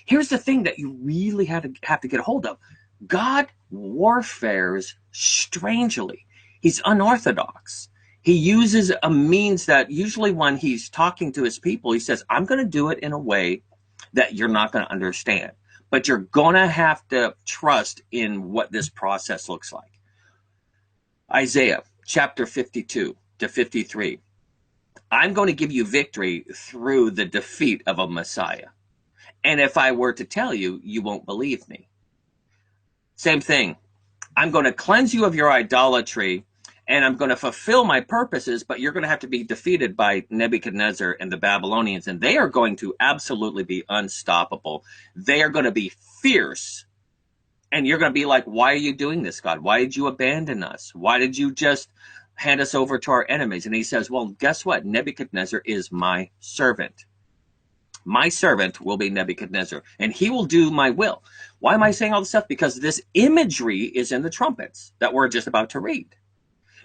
Here's the thing that you really have to get a hold of. God warfares strangely. He's unorthodox. He uses a means that usually when he's talking to his people, he says, I'm going to do it in a way that you're not going to understand. But you're going to have to trust in what this process looks like. Isaiah chapter 52 to 53. I'm going to give you victory through the defeat of a Messiah. And if I were to tell you, you won't believe me. Same thing. I'm going to cleanse you of your idolatry, and I'm going to fulfill my purposes, but you're going to have to be defeated by Nebuchadnezzar and the Babylonians, and they are going to absolutely be unstoppable. They are going to be fierce, and you're going to be like, why are you doing this, God? Why did you abandon us? Why did you just hand us over to our enemies? And he says, well, guess what? Nebuchadnezzar is my servant. My servant will be Nebuchadnezzar, and he will do my will. Why am I saying all this stuff? Because this imagery is in the trumpets that we're just about to read.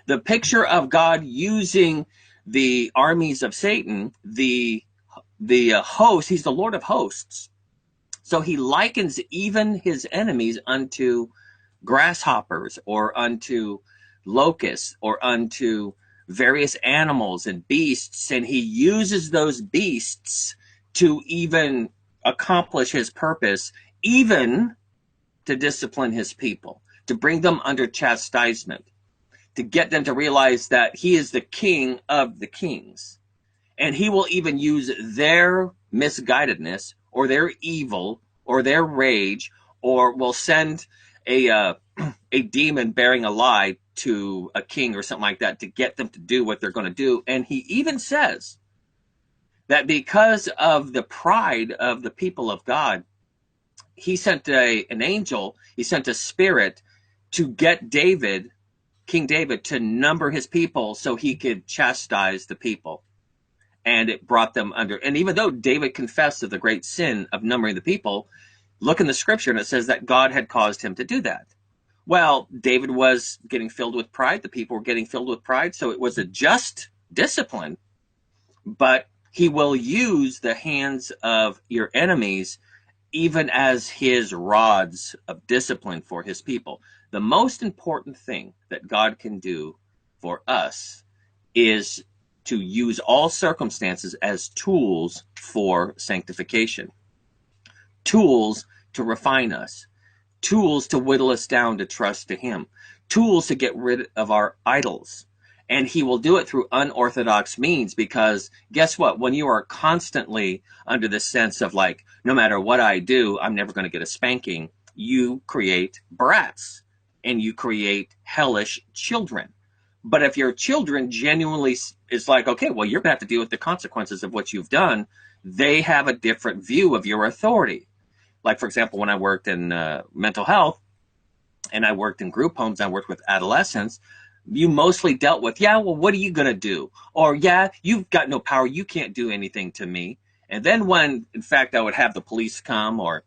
The picture of God using the armies of Satan, the host, he's the Lord of hosts. So he likens even his enemies unto grasshoppers or unto locusts or unto various animals and beasts, and he uses those beasts to even accomplish his purpose, even to discipline his people, to bring them under chastisement, to get them to realize that he is the king of the kings. And he will even use their misguidedness or their evil or their rage, or will send a demon bearing a lie to a king or something like that to get them to do what they're going to do. And he even says that because of the pride of the people of God, he sent an angel, he sent a spirit to get David, King David, to number his people so he could chastise the people. And it brought them under. And even though David confessed of the great sin of numbering the people, look in the scripture and it says that God had caused him to do that. Well, David was getting filled with pride. The people were getting filled with pride. So it was a just discipline, but he will use the hands of your enemies even as his rods of discipline for his people. The most important thing that God can do for us is to use all circumstances as tools for sanctification, tools to refine us, tools to whittle us down to trust to him, tools to get rid of our idols. And he will do it through unorthodox means, because guess what? When you are constantly under the sense of like, no matter what I do, I'm never going to get a spanking, you create brats and you create hellish children. But if your children genuinely is like, okay, well, you're going to have to deal with the consequences of what you've done, they have a different view of your authority. Like, for example, when I worked in mental health and I worked in group homes, I worked with adolescents, you mostly dealt with, yeah, well, what are you going to do? Or, yeah, you've got no power. You can't do anything to me. And then when, in fact, I would have the police come, or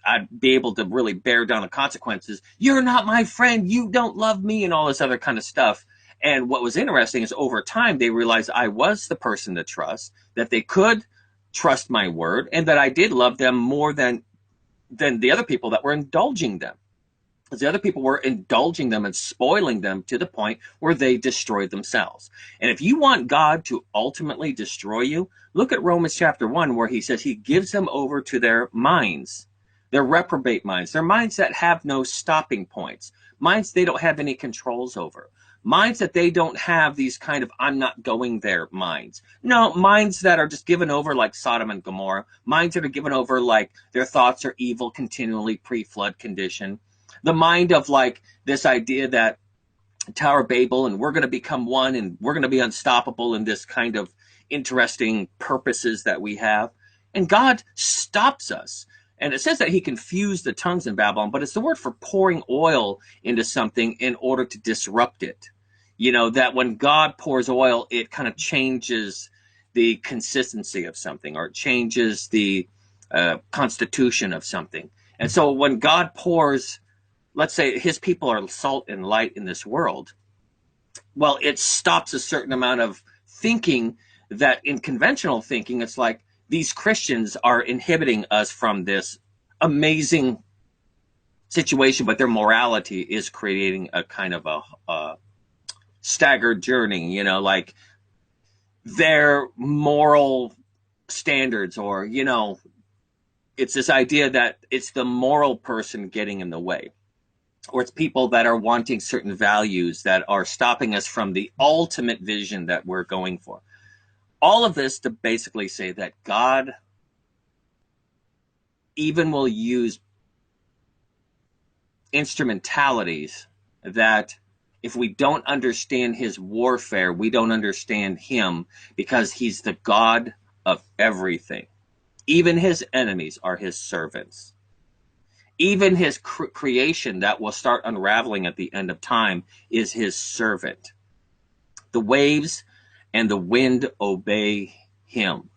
I'd be able to really bear down the consequences, you're not my friend, you don't love me, and all this other kind of stuff. And what was interesting is over time, they realized I was the person to trust, that they could trust my word, and that I did love them more than the other people that were indulging them. Because the other people were indulging them and spoiling them to the point where they destroyed themselves. And if you want God to ultimately destroy you, look at Romans chapter 1, where he says he gives them over to their minds, their reprobate minds, their minds that have no stopping points, minds they don't have any controls over, minds that they don't have these kind of I'm not going there minds. No, minds that are just given over like Sodom and Gomorrah, minds that are given over like their thoughts are evil continually pre-flood condition. The mind of like this idea that Tower of Babel and we're going to become one and we're going to be unstoppable in this kind of interesting purposes that we have. And God stops us. And it says that he confused the tongues in Babylon, but it's the word for pouring oil into something in order to disrupt it. You know, that when God pours oil, it kind of changes the consistency of something, or it changes the constitution of something. And so when God pours, let's say his people are salt and light in this world, well, it stops a certain amount of thinking that in conventional thinking, it's like, these Christians are inhibiting us from this amazing situation, but their morality is creating a kind of a staggered journey, you know, like their moral standards, or, you know, it's this idea that it's the moral person getting in the way, or it's people that are wanting certain values that are stopping us from the ultimate vision that we're going for. All of this to basically say that God even will use instrumentalities that, if we don't understand his warfare, we don't understand him, because he's the God of everything. Even his enemies are his servants. Even his creation that will start unraveling at the end of time is his servant. The waves and the wind obey him.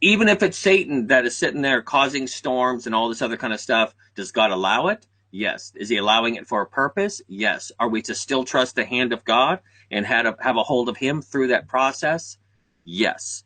Even if it's Satan that is sitting there causing storms and all this other kind of stuff, does God allow it? Yes. Is he allowing it for a purpose? Yes. Are we to still trust the hand of God and have a hold of him through that process? Yes.